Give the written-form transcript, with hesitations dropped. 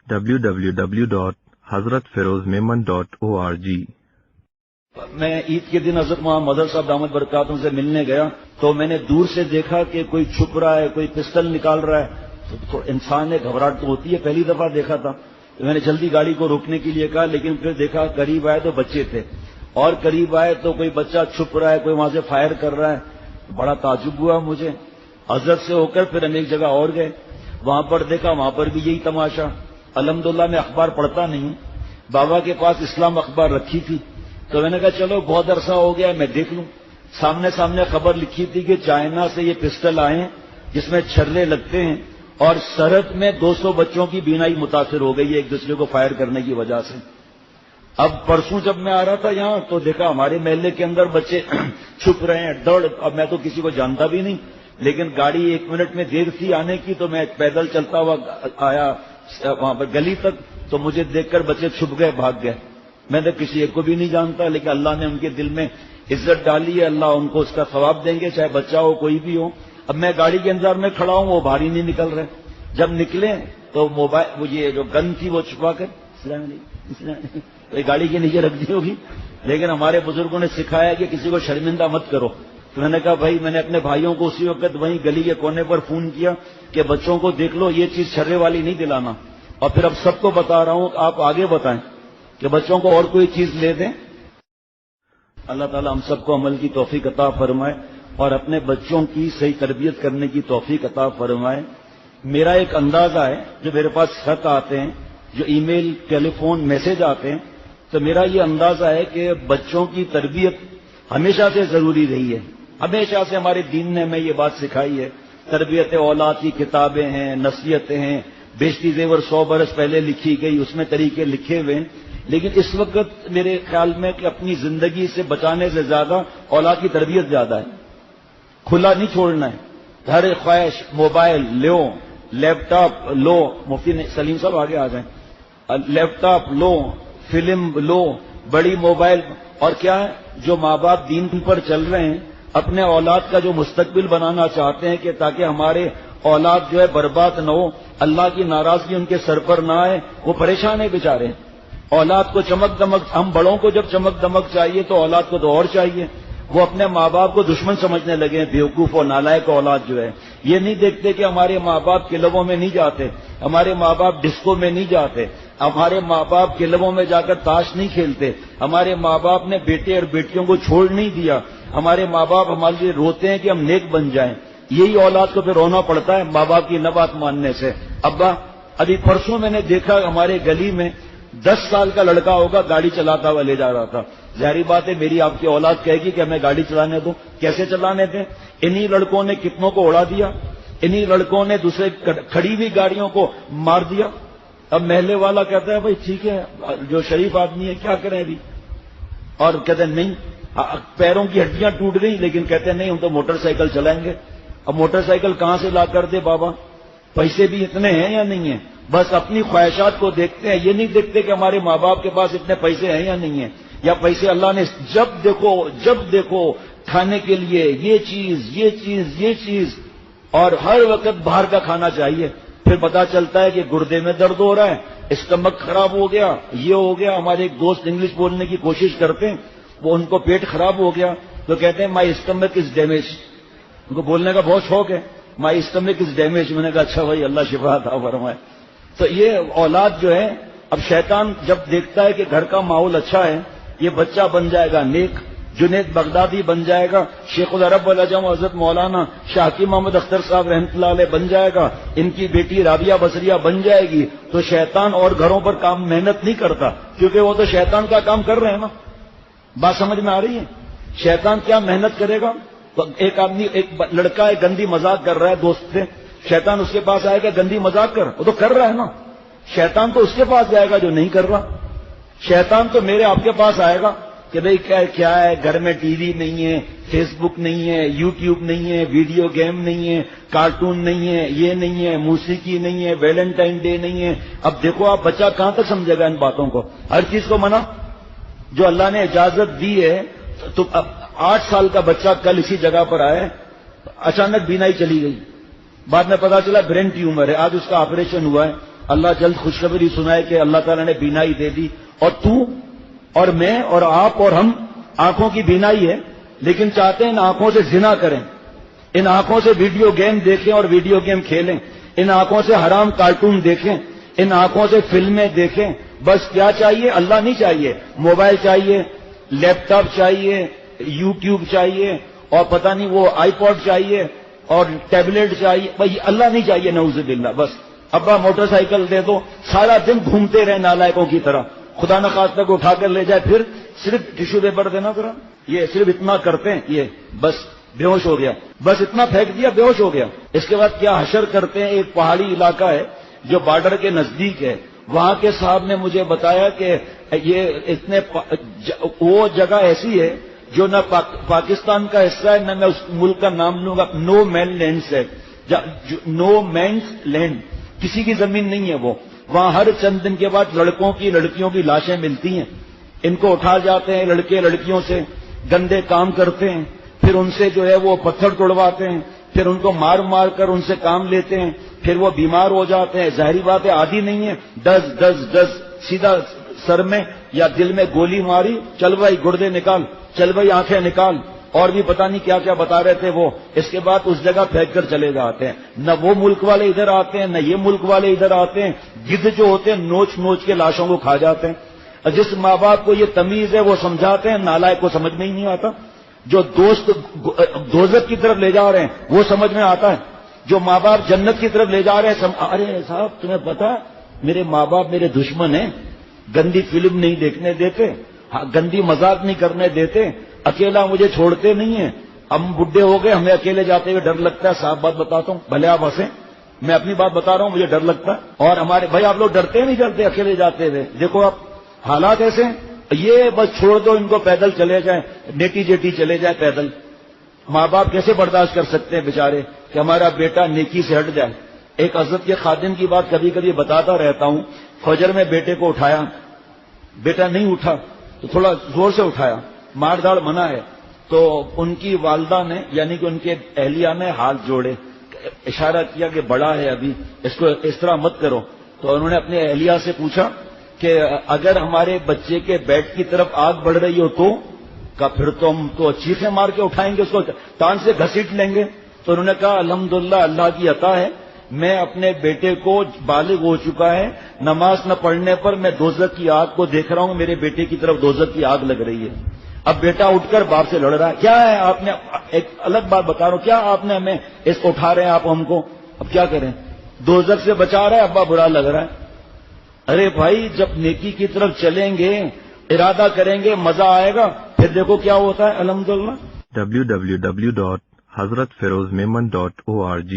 www.hazratfirozmemon.org۔ میں عید کے دن حضرت محمد مظہر صاحب دامت برکاتہم سے ملنے گیا تو میں نے دور سے دیکھا کہ کوئی چھپ رہا ہے، کوئی پسٹل نکال رہا ہے، تو انسان نے گھبراہٹ تو ہوتی ہے، پہلی دفعہ دیکھا تھا تو میں نے جلدی گاڑی کو روکنے کے لیے کہا، لیکن پھر دیکھا قریب آئے تو بچے تھے، اور قریب آئے تو کوئی بچہ چھپ رہا ہے، کوئی وہاں سے فائر کر رہا ہے، بڑا تعجب ہوا مجھے۔ حضرت سے ہو کر پھر ہم ایک جگہ اور گئے، وہاں پر دیکھا، وہاں پر بھی یہی تماشا۔ الحمدللہ میں اخبار پڑھتا نہیں ہوں، بابا کے پاس اسلام اخبار رکھی تھی تو میں نے کہا چلو بہت عرصہ ہو گیا میں دیکھ لوں۔ سامنے خبر لکھی تھی کہ چائنا سے یہ پسٹل آئے ہیں جس میں چھرے لگتے ہیں، اور سرحد میں 200 بچوں کی بینائی متاثر ہو گئی ہے ایک دوسرے کو فائر کرنے کی وجہ سے۔ اب پرسوں جب میں آ رہا تھا یہاں تو دیکھا ہمارے محلے کے اندر بچے چھپ رہے ہیں، اب میں تو کسی کو جانتا بھی نہیں، لیکن گاڑی 1 منٹ میں دیر تھی آنے کی تو میں پیدل چلتا ہوا آیا وہاں پر گلی تک، تو مجھے دیکھ کر بچے چھپ گئے، بھاگ گئے۔ میں تو کسی ایک کو بھی نہیں جانتا، لیکن اللہ نے ان کے دل میں عزت ڈالی ہے، اللہ ان کو اس کا ثواب دیں گے، چاہے بچہ ہو کوئی بھی ہو۔ اب میں گاڑی کے اندر میں کھڑا ہوں، وہ باہر ہی نہیں نکل رہے، جب نکلے تو موبائل وہ یہ جو گن تھی وہ چھپا کر گاڑی کے نیچے رکھ دی ہوگی، لیکن ہمارے بزرگوں نے سکھایا کہ کسی کو شرمندہ مت کرو۔ تو میں نے کہا بھائی، میں نے اپنے بھائیوں کو اسی وقت وہیں گلی کے کونے پر فون کیا کہ بچوں کو دیکھ لو، یہ چیز چھرے والی نہیں دلانا، اور پھر اب سب کو بتا رہا ہوں، آپ آگے بتائیں کہ بچوں کو اور کوئی چیز لے دیں۔ اللہ تعالیٰ ہم سب کو عمل کی توفیق عطا فرمائے اور اپنے بچوں کی صحیح تربیت کرنے کی توفیق عطا فرمائے۔ میرا ایک اندازہ ہے، جو میرے پاس خط آتے ہیں، جو ای میل، ٹیلی فون، میسج آتے ہیں، تو میرا یہ اندازہ ہے کہ بچوں کی تربیت ہمیشہ سے ضروری رہی ہے، ہمیشہ سے ہمارے دین نے ہمیں یہ بات سکھائی ہے۔ تربیت اولاد کی کتابیں ہیں، نصیحتیں ہیں، بیشتی زیور 100 برس پہلے لکھی گئی، اس میں طریقے لکھے ہوئے ہیں، لیکن اس وقت میرے خیال میں کہ اپنی زندگی سے بچانے سے زیادہ اولاد کی تربیت زیادہ ہے۔ کھلا نہیں چھوڑنا ہے، ہر خواہش موبائل لو، لیپ ٹاپ لو، مفتی سلیم صاحب آگے آ جائیں، لیپ ٹاپ لو، فلم لو، بڑی موبائل، اور کیا ہے جو ماں باپ دین پر چل رہے ہیں، اپنے اولاد کا جو مستقبل بنانا چاہتے ہیں کہ تاکہ ہمارے اولاد جو ہے برباد نہ ہو، اللہ کی ناراضگی ان کے سر پر نہ آئے، وہ پریشان ہیں بیچارے۔ اولاد کو چمک دمک، ہم بڑوں کو جب چمک دمک چاہیے تو اولاد کو تو اور چاہیے۔ وہ اپنے ماں باپ کو دشمن سمجھنے لگے ہیں، بیوقوف اور نالائق اولاد جو ہے، یہ نہیں دیکھتے کہ ہمارے ماں باپ کلبوں میں نہیں جاتے، ہمارے ماں باپ ڈسکو میں نہیں جاتے، ہمارے ماں باپ کلبوں میں جا کر تاش نہیں کھیلتے، ہمارے ماں باپ نے بیٹے اور بیٹیوں کو چھوڑ نہیں دیا، ہمارے ماں باپ ہمارے لیے روتے ہیں کہ ہم نیک بن جائیں۔ یہی اولاد کو پھر رونا پڑتا ہے ماں باپ کی نہ بات ماننے سے۔ ابا، ابھی پرسوں میں نے دیکھا ہمارے گلی میں 10 سال کا لڑکا ہوگا، گاڑی چلاتا ہوا لے جا رہا تھا۔ ظاہری بات ہے میری آپ کی اولاد کہے گی کہ ہمیں گاڑی چلانے دو، کیسے چلانے دیں؟ انہی لڑکوں نے کتنوں کو اڑا دیا، انہی لڑکوں نے دوسرے کھڑی ہوئی گاڑیوں کو مار دیا۔ اب محلے والا کہتا ہے بھائی ٹھیک ہے، جو شریف آدمی ہے کیا کریں ابھی، اور کہتے ہیں نہیں، پیروں کی ہڈیاں ٹوٹ گئی، لیکن کہتے ہیں نہیں ہم تو موٹر سائیکل چلائیں گے۔ اب موٹر سائیکل کہاں سے لا کر دے بابا؟ پیسے بھی اتنے ہیں یا نہیں ہیں؟ بس اپنی خواہشات کو دیکھتے ہیں، یہ نہیں دیکھتے کہ ہمارے ماں باپ کے پاس اتنے پیسے ہیں یا نہیں ہیں، یا پیسے اللہ نے جب دیکھو کھانے کے لیے یہ چیز اور ہر وقت باہر کا کھانا چاہیے۔ پھر پتا چلتا ہے کہ گردے میں درد ہو رہا ہے، اسٹمک خراب ہو گیا، یہ ہو گیا۔ ہمارے ایک دوست انگلش بولنے کی کوشش کرتے ہیں، وہ ان کو پیٹ خراب ہو گیا تو کہتے ہیں مائی اسٹمک از ڈیمیج، ان کو بولنے کا بہت شوق ہے، مائی اسٹمک از ڈیمیج۔ میں نے کہا اچھا بھائی اللہ شفا عطا فرمائے۔ تو یہ اولاد جو ہے، اب شیطان جب دیکھتا ہے کہ گھر کا ماحول اچھا ہے، یہ بچہ بن جائے گا نیک، جنید بغدادی بن جائے گا، شیخ العرب والعجم حضرت مولانا شاکی محمد اختر صاحب رحمۃ اللہ علیہ بن جائے گا، ان کی بیٹی رابعہ بصریہ بن جائے گی، تو شیطان اور گھروں پر کام محنت نہیں کرتا، کیونکہ وہ تو شیطان کا کام کر رہے ہیں نا۔ بات سمجھ میں آ رہی ہے؟ شیطان کیا محنت کرے گا؟ تو ایک لڑکا ہے گندی مذاق کر رہا ہے دوست سے، شیطان اس کے پاس آئے گا گندی مذاق کر، وہ تو کر رہا ہے نا۔ شیطان تو اس کے پاس جائے گا جو نہیں کر رہا، شیطان تو میرے آپ کے پاس آئے گا کہ بھئی کیا ہے، گھر میں ٹی وی نہیں ہے، فیس بک نہیں ہے، یوٹیوب نہیں ہے، ویڈیو گیم نہیں ہے، کارٹون نہیں ہے، یہ نہیں ہے، موسیقی نہیں ہے، ویلنٹائن ڈے نہیں ہے۔ اب دیکھو آپ بچہ کہاں تک سمجھے گا ان باتوں کو؟ ہر چیز کو منع، جو اللہ نے اجازت دی ہے۔ تو اب 8 سال کا بچہ کل اسی جگہ پر آئے، اچانک بینائی چلی گئی، بعد میں پتا چلا برین ٹیومر ہے، آج اس کا آپریشن ہوا ہے، اللہ جلد خوشخبری سنائے کہ اللہ تعالیٰ نے بینائی دے دی، اور تو اور میں اور آپ اور ہم آنکھوں کی بینائی ہے، لیکن چاہتے ہیں ان آنکھوں سے زنا کریں، ان آنکھوں سے ویڈیو گیم دیکھیں اور ویڈیو گیم کھیلیں، ان آنکھوں سے حرام کارٹون دیکھیں، ان آنکھوں سے فلمیں دیکھیں. بس کیا چاہیے؟ اللہ نہیں چاہیے، موبائل چاہیے، لیپ ٹاپ چاہیے، یوٹیوب چاہیے، اور پتہ نہیں وہ آئی پوڈ چاہیے اور ٹیبلٹ چاہیے. بھائی اللہ نہیں چاہیے، نعوذ باللہ. بس ابا موٹر سائیکل دے دو، سارا دن گھومتے رہے نالائکوں کی طرح، خدا نخواستہ کو اٹھا کر لے جائے، پھر صرف ٹیشو پیپر دینا ذرا. یہ صرف اتنا کرتے ہیں، یہ بس بے ہوش ہو گیا، بس اتنا پھینک دیا، بے ہوش ہو گیا. اس کے بعد کیا حشر کرتے ہیں. ایک پہاڑی علاقہ ہے جو بارڈر کے نزدیک ہے، وہاں کے صاحب نے مجھے بتایا کہ یہ اتنے وہ جگہ ایسی ہے جو نہ پاکستان کا حصہ ہے، نہ میں اس ملک کا نام لوں گا، نو مین لینڈس ہے، نو مینس لینڈ، کسی کی زمین نہیں ہے وہ. وہاں ہر چند دن کے بعد لڑکوں کی لڑکیوں کی لاشیں ملتی ہیں، ان کو اٹھا جاتے ہیں لڑکے لڑکیوں سے، گندے کام کرتے ہیں، پھر ان سے جو ہے وہ پتھر توڑواتے ہیں، پھر ان کو مار مار کر ان سے کام لیتے ہیں، پھر وہ بیمار ہو جاتے ہیں. ظاہری بات ہے عادی نہیں ہے، ڈز سیدھا سر میں یا دل میں گولی ماری، چل بھائی گردے نکال، چل بھائی آنکھیں نکال، اور بھی پتہ نہیں کیا کیا بتا رہے تھے وہ. اس کے بعد اس جگہ پھینک کر چلے جاتے ہیں. نہ وہ ملک والے ادھر آتے ہیں، نہ یہ ملک والے ادھر آتے ہیں. گدھ جو ہوتے ہیں نوچ نوچ کے لاشوں کو کھا جاتے ہیں. جس ماں باپ کو یہ تمیز ہے وہ سمجھاتے ہیں، نالائق کو سمجھ میں ہی نہیں آتا. جو دوست دوزخ کی طرف لے جا رہے ہیں وہ سمجھ میں آتا ہے، جو ماں باپ جنت کی طرف لے جا رہے ہیں ارے صاحب تمہیں پتا میرے ماں باپ میرے دشمن ہیں، گندی فلم نہیں دیکھنے دیتے، گندی مذاق نہیں کرنے دیتے، اکیلا مجھے چھوڑتے نہیں ہیں، ہم بڈھے ہو گئے، ہمیں اکیلے جاتے ہوئے ڈر لگتا ہے. صاحب بات بتاتا ہوں، بھلے آپ ہنسیں، میں اپنی بات بتا رہا ہوں، مجھے ڈر لگتا ہے. اور ہمارے بھائی آپ لوگ ڈرتے نہیں ڈرتے اکیلے جاتے ہوئے؟ دیکھو آپ حالات ایسے ہیں. یہ بس چھوڑ دو ان کو، پیدل چلے جائیں، نیٹی جیٹی چلے جائیں پیدل. ماں باپ کیسے برداشت کر سکتے ہیں بیچارے کہ ہمارا بیٹا نیکی سے ہٹ جائے. ایک حضرت کے خادم کی بات کبھی کبھی بتاتا رہتا ہوں. فجر میں بیٹے کو اٹھایا، بیٹا نہیں اٹھا تو تھوڑا زور سے اٹھایا، مار داڑ منع ہے. تو ان کی والدہ نے یعنی کہ ان کے اہلیہ نے ہاتھ جوڑے، اشارہ کیا کہ بڑا ہے ابھی، اس کو اس طرح مت کرو. تو انہوں نے اپنے اہلیہ سے پوچھا کہ اگر ہمارے بچے کے بیڈ کی طرف آگ بڑھ رہی ہو تو کہا پھر تو ہم تو چیخیں مار کے اٹھائیں گے، اس کو ٹانگ سے گھسیٹ لیں گے. تو انہوں نے کہا الحمدللہ اللہ کی عطا ہے، میں اپنے بیٹے کو بالغ ہو چکا ہے، نماز نہ پڑھنے پر میں دوزخ کی آگ کو دیکھ رہا ہوں، میرے بیٹے کی طرف دوزخ کی آگ لگ رہی ہے. اب بیٹا اٹھ کر باپ سے لڑ رہا ہے. کیا ہے آپ نے، ایک الگ بات بتا رہا ہوں، کیا آپ نے ہمیں اس کو اٹھا رہے ہیں آپ ہم کو، اب کیا کریں؟ دوزخ سے بچا رہا ہے، ابا برا لگ رہا ہے. ارے بھائی جب نیکی کی طرف چلیں گے، ارادہ کریں گے، مزہ آئے گا، پھر دیکھو کیا ہوتا ہے. الحمدللہ. www.hazratfirozmemon.org